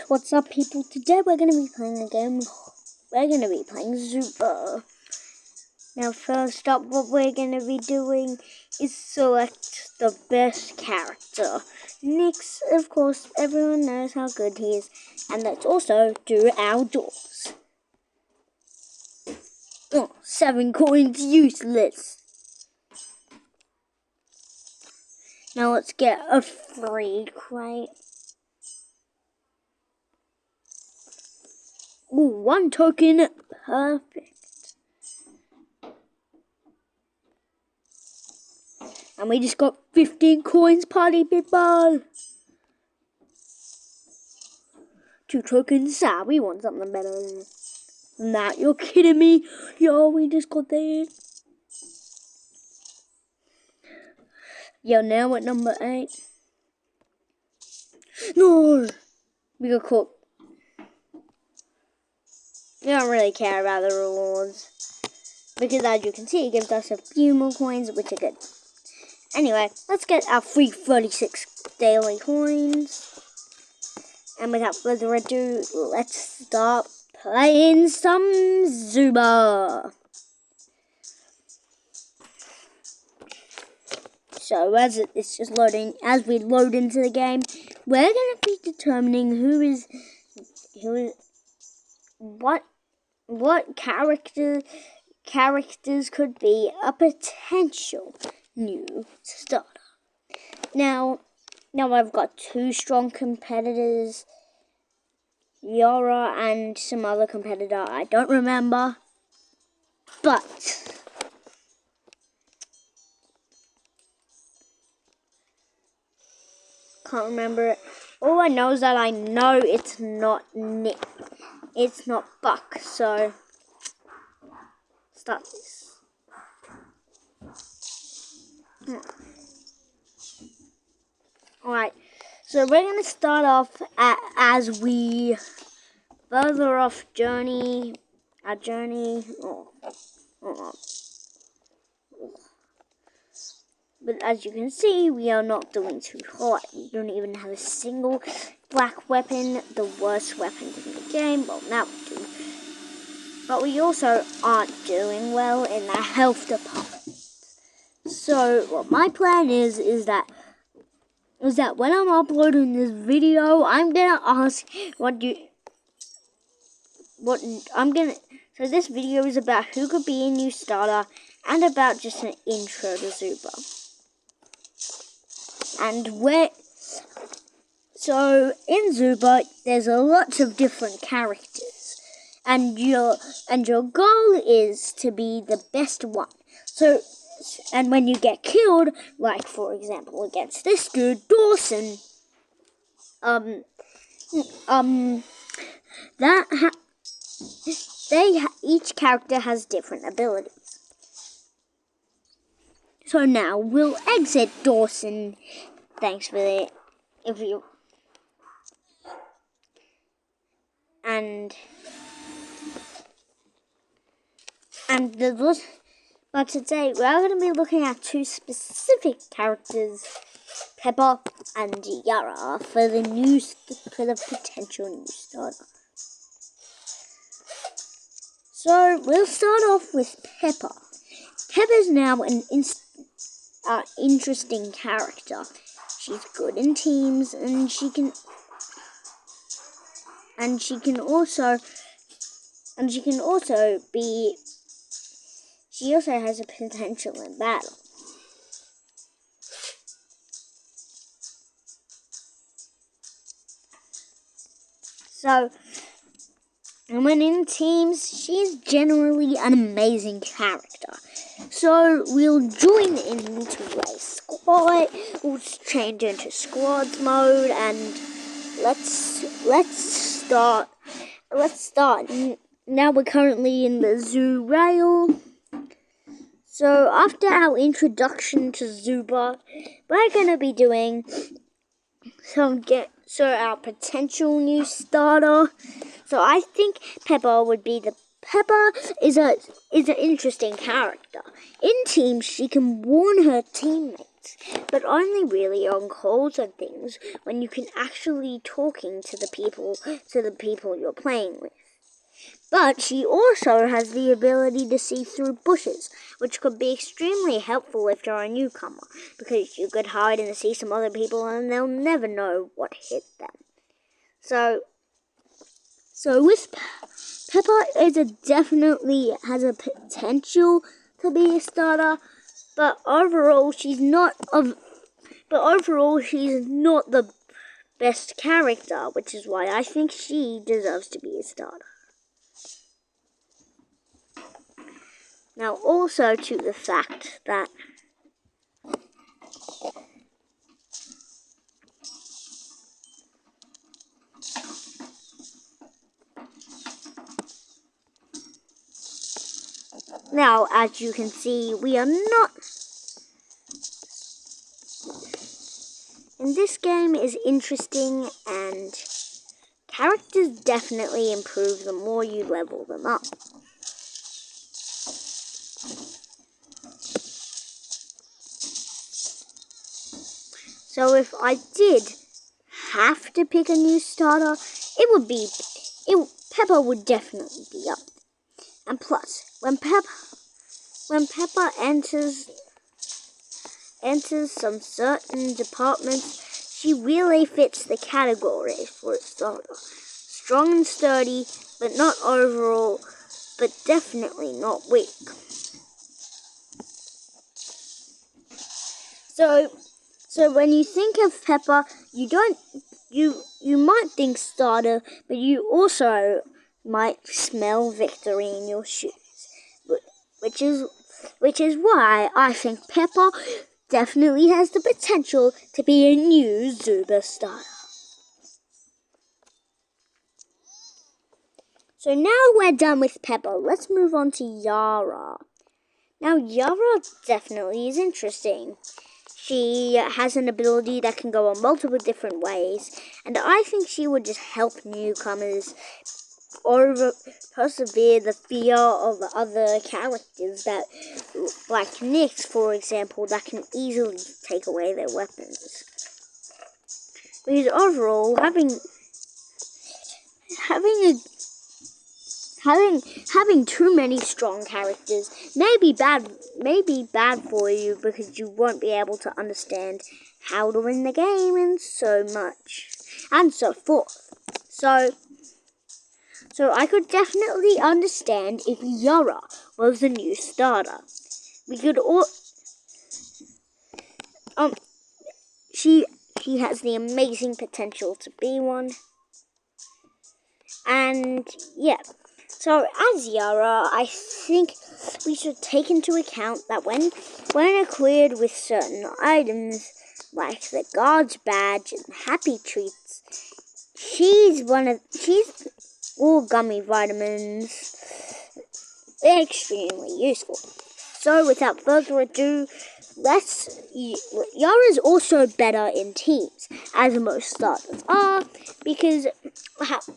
What's up, people? Today we're going to be playing a game. We're going to be playing Zuba. Now, first up, what we're going to be doing is select the best character. Next, of course, everyone knows how good he is. And let's also do outdoors. 7 coins useless. Now let's get a free crate. Ooh, 1 token. Perfect. And we just got 15 coins, party people. 2 tokens. We want something better than that. You're kidding me. Yo, we just got that. Yo, now at number 8. No. We got caught. We don't really care about the rewards. Because as you can see, it gives us a few more coins, which are good. Anyway, let's get our free 36 daily coins. And without further ado, let's start playing some Zuba. So as it's just loading, as we load into the game, we're going to be determining who is what characters could be a potential new starter. Now I've got 2 strong competitors, Yara and some other competitor I don't remember, but can't remember it. All I know is that I know it's not Nick. It's not Buck, so start this. Alright, so we're going to start off as we further off our journey. But as you can see, we are not doing too hot. We don't even have a single black weapon, the worst weapons in the game. Well, now we do. But we also aren't doing well in the health department. So, what my plan is that when I'm uploading this video, I'm gonna ask so this video is about who could be a new starter and about just an intro to Zuba. So in Zuba, there's a lot of different characters, and your goal is to be the best one. So, and when you get killed, like for example against this dude Dawson, each character has different abilities. So now we'll exit Dawson. Thanks for that. But today we're going to be looking at 2 specific characters, Pepper and Yara, for the potential new starter. So we'll start off with Pepper. Pepper's now an interesting character. She's good in teams, and she also has a potential in battle. So, and when in teams, she's generally an amazing character. So we'll join into a squad. We'll change into squads mode, and let's start. Now we're currently in the Zoo Rail. So after our introduction to Zuba, we're gonna be doing our potential new starter. So I think Pepper is an interesting character. In teams, she can warn her teammates chats, but only really on calls and things when you can actually talking to the people you're playing with. But she also has the ability to see through bushes, which could be extremely helpful if you're a newcomer, because you could hide and see some other people and they'll never know what hit them. So with Peppa definitely has a potential to be a starter, but overall she's not the best character, which is why I think she deserves to be a starter. Now, also to the fact that now, as you can see, we are not. And this game is interesting, and characters definitely improve the more you level them up. So if I did have to pick a new starter, Peppa would definitely be up. And plus, when Peppa enters some certain departments, she really fits the category for a starter. Strong and sturdy, but definitely not weak. So when you think of Peppa, you might think starter, but you also might smell victory in your shoes, which is why I think Peppa definitely has the potential to be a new Zuba starter. So now we're done with Peppa, let's move on to Yara. Now Yara definitely is interesting. She has an ability that can go on multiple different ways, and I think she would just help newcomers persevere the fear of other characters that, like Nyx, for example, that can easily take away their weapons. Because overall, having too many strong characters may be bad for you, because you won't be able to understand how to win the game and so much and so forth. So I could definitely understand if Yara was the new starter. We could all she has the amazing potential to be one. And yeah. So as Yara, I think we should take into account that when acquired with certain items like the guard's badge and happy treats, she's all gummy vitamins. They're extremely useful. So without further ado, Yara's also better in teams, as most starters are,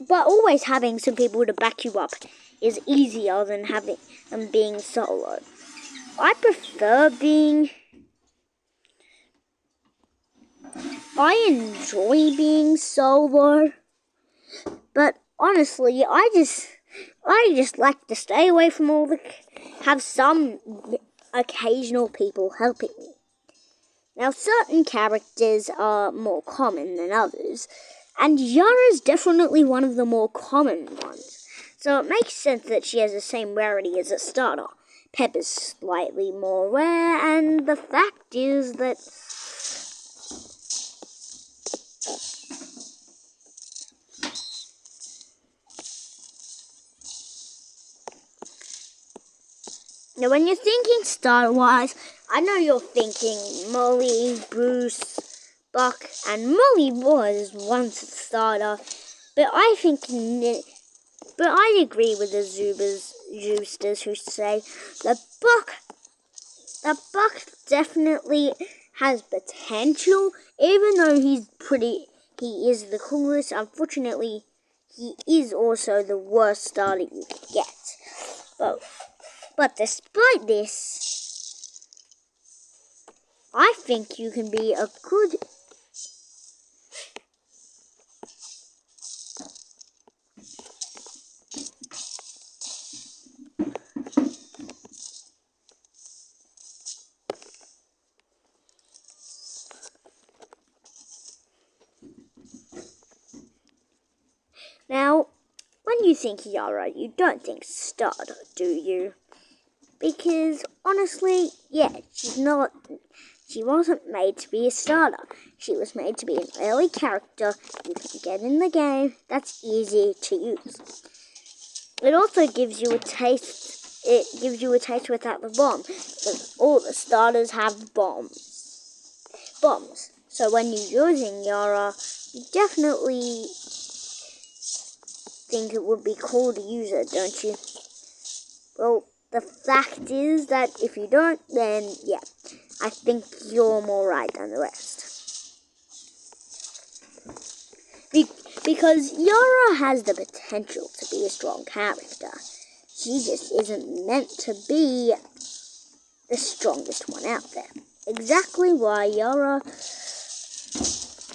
but always having some people to back you up is easier than being solo. I enjoy being solo, but honestly, I just like to stay away from have some occasional people helping me. Now, certain characters are more common than others, and Yara is definitely one of the more common ones. So it makes sense that she has the same rarity as a starter. Peppa's slightly more rare, and the fact is that now, when you're thinking starter-wise, I know you're thinking Molly, Bruce, Buck, and Molly was once a starter, but I agree with the Zoosters who say that Buck definitely has potential, even though he is the coolest. Unfortunately, he is also the worst starter you could get. But despite this, I think you can be a good... Now, when you think Yara, you don't think starter, do you? Because, honestly, yeah, she wasn't made to be a starter. She was made to be an early character you can get in the game that's easy to use. It also gives you a taste. It gives you a taste without the bomb, because all the starters have bombs. So when you're using Yara, you definitely think it would be cool to use it, don't you? Well, the fact is that if you don't, then yeah, I think you're more right than the rest. Because Yara has the potential to be a strong character. She just isn't meant to be the strongest one out there. Exactly why Yara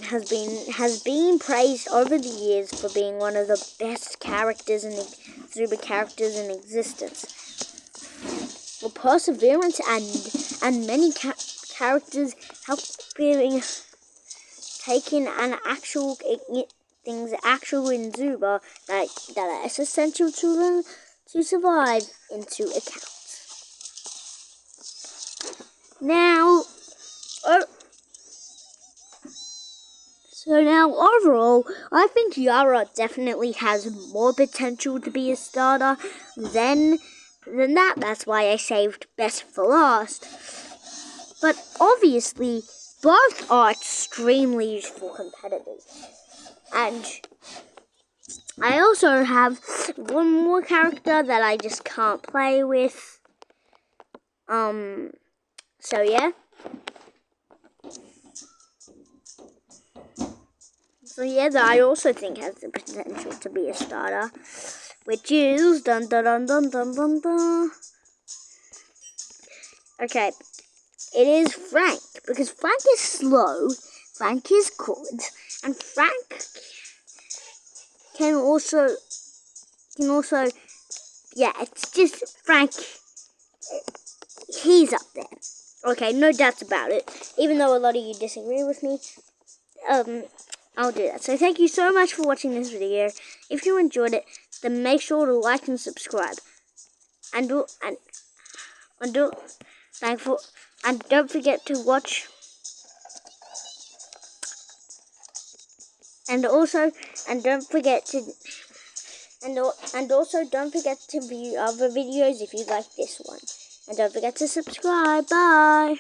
has been praised over the years for being one of the best characters and super characters in existence. For perseverance and many characters helping taking an actual things actual in Zuba that are essential to them to survive into account. Now, now overall, I think Yara definitely has more potential to be a starter than that. That's why I saved best for last. But obviously, both are extremely useful competitors. And I also have one more character that I just can't play with. So yeah. So yeah, that I also think has the potential to be a starter, which is dun dun dun dun dun dun dun. Okay, it is Frank, because Frank is slow, Frank is good, and Frank can also, yeah, it's just Frank, he's up there. Okay, no doubts about it, even though a lot of you disagree with me, I'll do that. So thank you so much for watching this video. If you enjoyed it, then make sure to like and subscribe. And don't forget to watch. And also don't forget to view other videos if you like this one. And don't forget to subscribe. Bye.